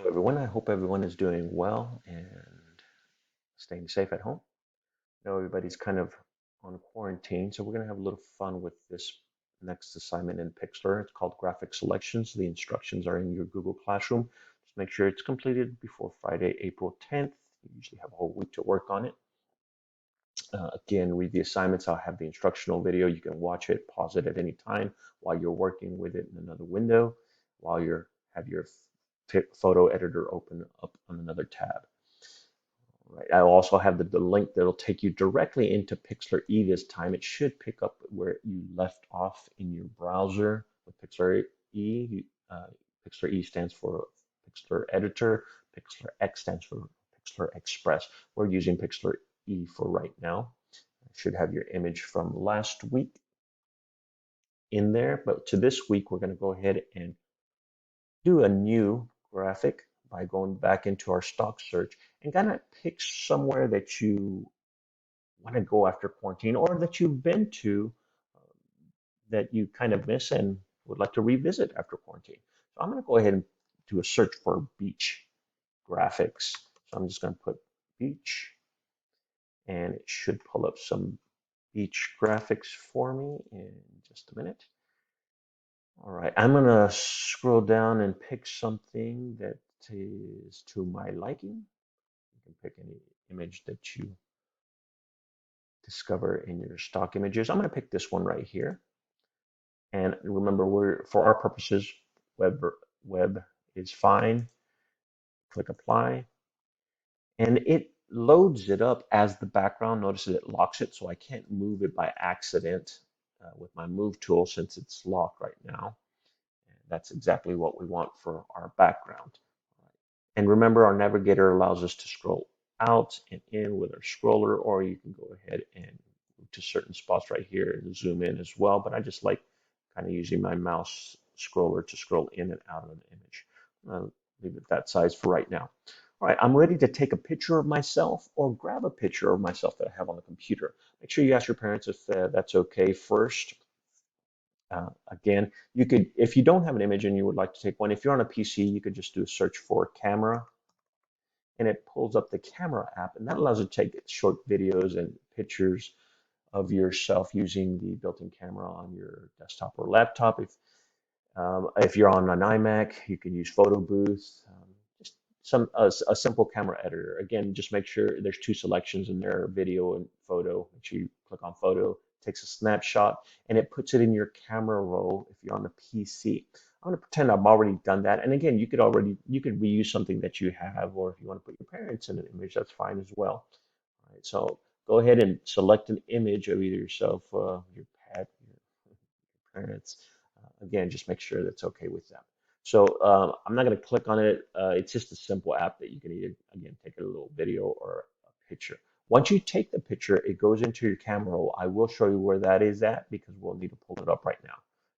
everyone. I hope everyone is doing well and staying safe at home. I know everybody's kind of on quarantine, so we're going to have a little fun with this next assignment in Pixlr. It's called Graphic Selections. The instructions are in your Google Classroom. Just make sure it's completed before Friday, April 10th. You usually have a whole week to work on it. Again, read the assignments. I'll have the instructional video. You can watch it, pause it at any time while you're working with it in another window, while you're have your photo editor open up on another tab. Right. I also have the link that'll take you directly into Pixlr E this time. It should pick up where you left off in your browser with Pixlr E. Pixlr E stands for Pixlr Editor. Pixlr X stands for Pixlr Express. We're using Pixlr E for right now. You should have your image from last week in there, but to this week, we're going to go ahead and do a new graphic by going back into our stock search and kind of pick somewhere that you want to go after quarantine or that you've been to that you kind of miss and would like to revisit after quarantine. So I'm going to go ahead and do a search for beach graphics. So I'm just going to put beach and it should pull up some beach graphics for me in just a minute. All right, I'm going to scroll down and pick something that is to my liking. You can pick any image that you discover in your stock images. I'm going to pick this one right here. And remember, for our purposes, web is fine. Click apply. And it loads it up as the background. Notice that it locks it, so I can't move it by accident with my move tool since it's locked right now. And that's exactly what we want for our background. And remember, our navigator allows us to scroll out and in with our scroller, or you can go ahead and move to certain spots right here and zoom in as well. But I just like kind of using my mouse scroller to scroll in and out of an image. I'll leave it that size for right now. All right, I'm ready to take a picture of myself or grab a picture of myself that I have on the computer. Make sure you ask your parents if that's okay first. Again, you could, if you don't have an image and you would like to take one, if you're on a PC, you could just do a search for camera and it pulls up the camera app, and that allows you to take short videos and pictures of yourself using the built-in camera on your desktop or laptop. If you're on an iMac, you can use Photo Booth. Just a simple camera editor. Again, just make sure there's two selections in there: video and photo. Make sure you click on photo. Takes a snapshot and it puts it in your camera roll if you're on the PC. I'm going to pretend I've already done that. And again, you could reuse something that you have, or if you want to put your parents in an image, that's fine as well. All right, so go ahead and select an image of either yourself, your pet, your parents. Again, just make sure that's okay with them. So I'm not going to click on it. It's just a simple app that you can either, again, take a little video or a picture. Once you take the picture, it goes into your camera roll. I will show you where that is at because we'll need to pull it up right now.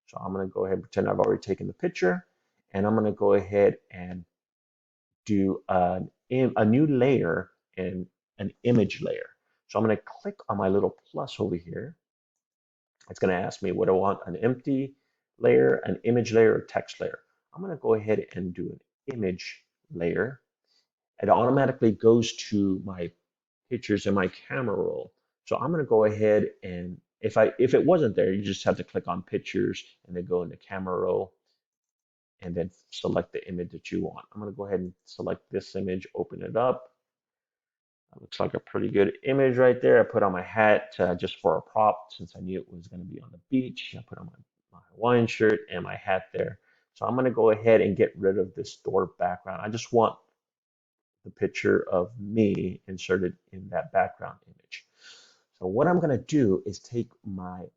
So I'm going to go ahead and pretend I've already taken the picture, and I'm going to go ahead and do a new layer and an image layer. So I'm going to click on my little plus over here. It's going to ask me what I want: an empty layer, an image layer, or text layer. I'm going to go ahead and do an image layer. It automatically goes to my pictures in my camera roll. So I'm going to go ahead and if it wasn't there, you just have to click on pictures and then go into camera roll and then select the image that you want. I'm going to go ahead and select this image, open it up. That looks like a pretty good image right there. I put on my hat just for a prop since I knew it was going to be on the beach. I put on my Hawaiian shirt and my hat there. So I'm going to go ahead and get rid of this store background. I just want the picture of me inserted in that background image. So what I'm going to do is take not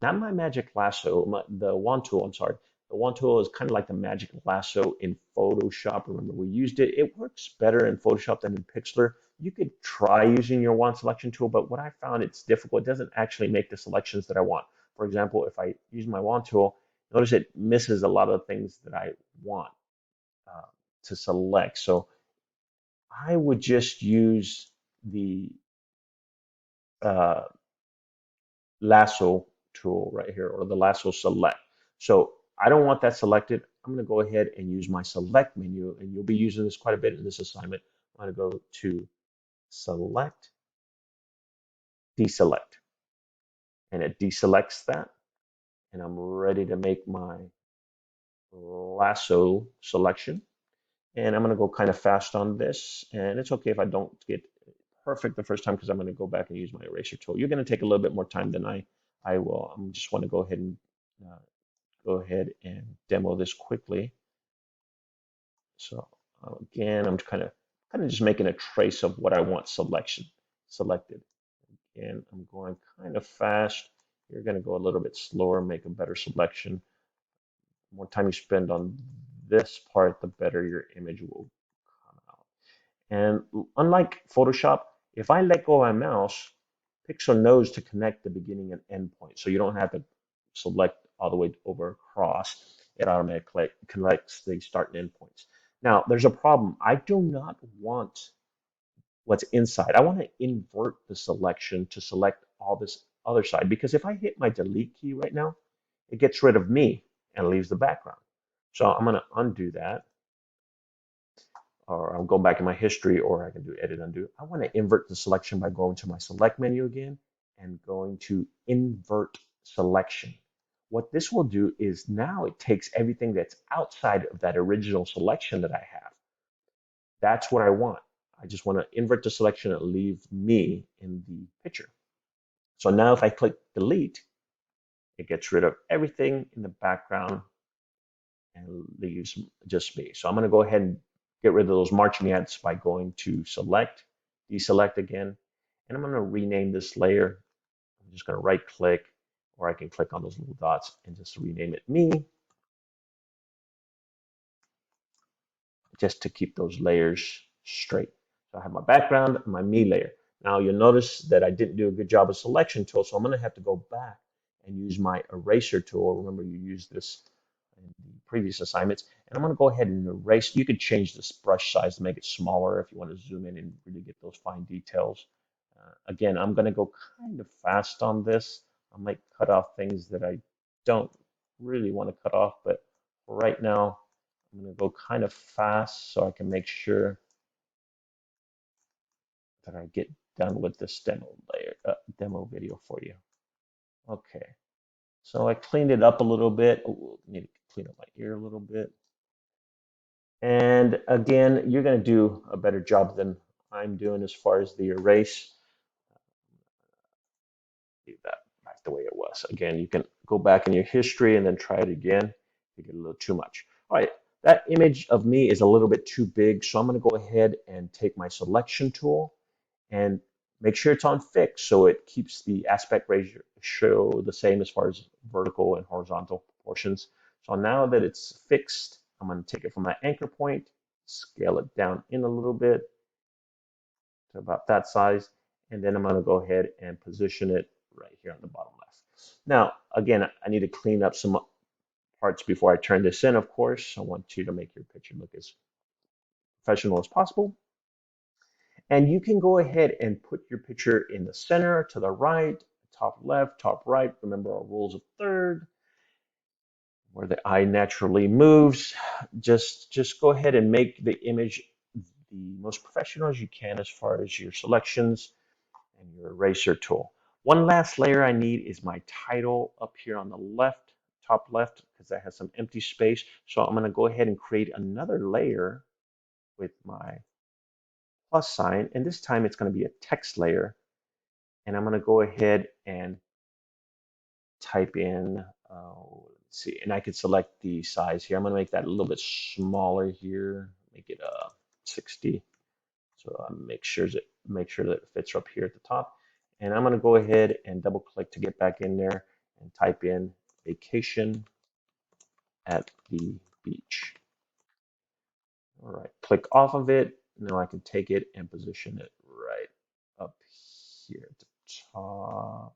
my magic lasso, the wand tool, I'm sorry. The wand tool is kind of like the magic lasso in Photoshop. Remember, we used it. It works better in Photoshop than in Pixlr. You could try using your wand selection tool, but what I found, it's difficult. It doesn't actually make the selections that I want. For example, if I use my wand tool, notice it misses a lot of the things that I want uh, to select. So I would just use the uh, lasso tool right here, or the lasso select. So I don't want that selected. I'm going to go ahead and use my select menu, and you'll be using this quite a bit in this assignment. I'm going to go to select, deselect, and it deselects that. And I'm ready to make my lasso selection. And I'm going to go kind of fast on this. And it's okay if I don't get perfect the first time because I'm going to go back and use my eraser tool. You're going to take a little bit more time than I will. I just want to go ahead and demo this quickly. So again, I'm kind of just making a trace of what I want selected. And I'm going kind of fast. You're going to go a little bit slower, make a better selection. The more time you spend on this part, the better your image will come out. And unlike Photoshop, if I let go of my mouse, Pixel knows to connect the beginning and end point. So you don't have to select all the way over across. It automatically connects the start and end points. Now, there's a problem. I do not want what's inside. I want to invert the selection to select all this other side because if I hit my delete key right now, it gets rid of me and leaves the background. So I'm going to undo that, or I'll go back in my history, or I can do edit undo. I want to invert the selection by going to my select menu again and going to invert selection. What this will do is now it takes everything that's outside of that original selection that I have. That's what I want. I just want to invert the selection and leave me in the picture. So now if I click delete, it gets rid of everything in the background and leaves just me. So I'm going to go ahead and get rid of those marching ants by going to select, deselect again, and I'm going to rename this layer. I'm just going to right click, or I can click on those little dots and just rename it me, just to keep those layers straight. So I have my background and my me layer. Now you'll notice that I didn't do a good job of selection tool, so I'm going to have to go back and use my eraser tool. Remember, you used this in the previous assignments. And I'm going to go ahead and erase. You could change this brush size to make it smaller if you want to zoom in and really get those fine details. Again, I'm going to go kind of fast on this. I might cut off things that I don't really want to cut off, but for right now, I'm going to go kind of fast so I can make sure that I get done with this demo video for you. Okay, so I cleaned it up a little bit. Oh, need to clean up my ear a little bit. And again, you're going to do a better job than I'm doing as far as the erase. Leave that back the way it was. Again, you can go back in your history and then try it again. You get a little too much. All right, that image of me is a little bit too big, so I'm going to go ahead and take my selection tool and make sure it's on fixed so it keeps the aspect ratio the same as far as vertical and horizontal proportions. So now that it's fixed, I'm going to take it from that anchor point, scale it down in a little bit to about that size, and then I'm going to go ahead and position it right here on the bottom left. Now, again, I need to clean up some parts before I turn this in, of course. I want you to make your picture look as professional as possible. And you can go ahead and put your picture in the center, to the right, top left, top right. Remember our rules of third, where the eye naturally moves. Just go ahead and make the image the most professional as you can as far as your selections and your eraser tool. One last layer I need is my title up here on the left, top left, because that has some empty space. So I'm going to go ahead and create another layer with my plus sign, and this time it's going to be a text layer. And I'm going to go ahead and type in, let's see, and I can select the size here. I'm going to make that a little bit smaller here, make it 60. So make sure that it fits up here at the top. And I'm going to go ahead and double click to get back in there and type in vacation at the beach. All right, click off of it. Now I can take it and position it right up here at the top.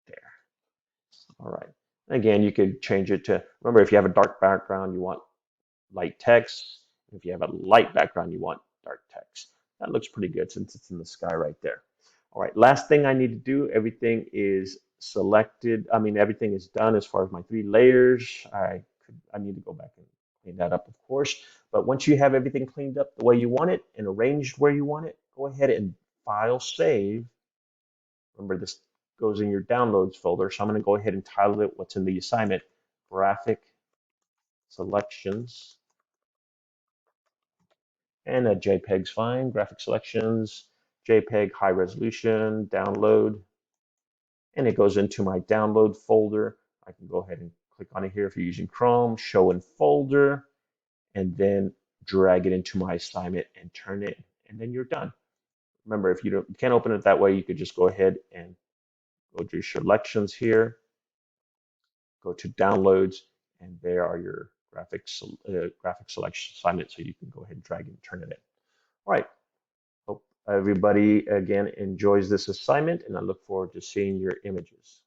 There. All right. Again, you could change it to, remember, if you have a dark background, you want light text. If you have a light background, you want dark text. That looks pretty good since it's in the sky right there. All right, last thing I need to do, everything is selected. I mean, everything is done as far as my 3 layers. I need to go back and clean that up, of course. But once you have everything cleaned up the way you want it and arranged where you want it, go ahead and file save. Remember, this goes in your downloads folder. So I'm going to go ahead and title it what's in the assignment, graphic selections. And a JPEG's fine, graphic selections, JPEG, high resolution, download. And it goes into my download folder. I can go ahead and click on it here if you're using Chrome, show in folder, and then drag it into my assignment and turn it, and then you're done. Remember, if you can't open it that way, you could just go ahead and go to your selections here, go to downloads, and there are your graphic selection assignments. So you can go ahead and drag and turn it in. All right. Hope everybody again enjoys this assignment, and I look forward to seeing your images.